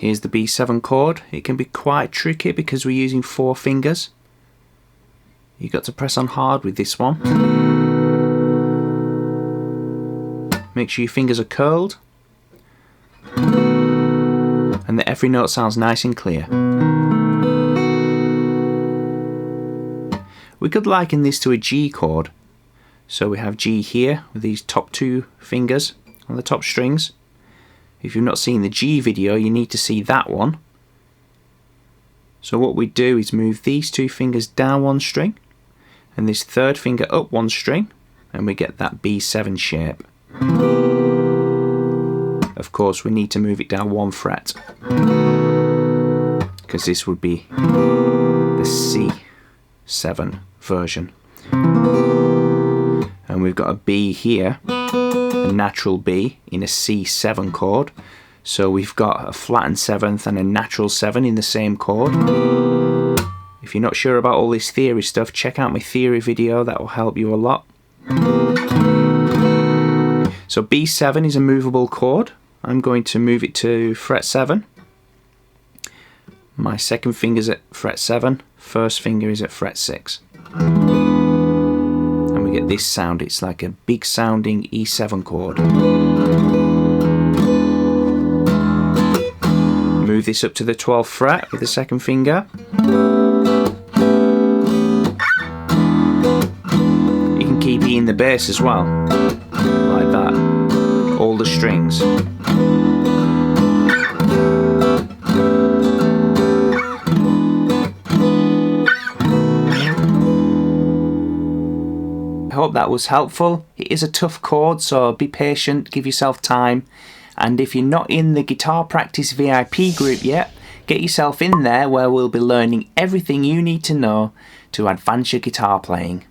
Here's the B7 chord. It can be quite tricky because we're using 4 fingers. You've got to press on hard with this one. Make sure your fingers are curled and that every note sounds nice and clear. We could liken this to a G chord. So we have G here with these top 2 fingers on the top strings. If you've not seen the G video, you need to see that one. So what we do is move these 2 fingers down 1 string and this 3rd finger up 1 string, and we get that B7 shape. Of course, we need to move it down 1 fret because this would be the C7 version. And we've got a B here, a natural B in a C7 chord. So we've got a flattened 7th and a natural 7 in the same chord. If you're not sure about all this theory stuff, check out my theory video, that will help you a lot. So B7 is a movable chord. I'm going to move it to fret 7. My 2nd finger's at fret 7, 1st finger is at fret 6. And we get this sound, it's like a big sounding E7 chord. Move this up to the 12th fret with the 2nd finger. You can keep E in the bass as well, like that, all the strings. I hope that was helpful. It is a tough chord, so be patient, give yourself time. And if you're not in the Guitar Practice VIP group yet, get yourself in there where we'll be learning everything you need to know to advance your guitar playing.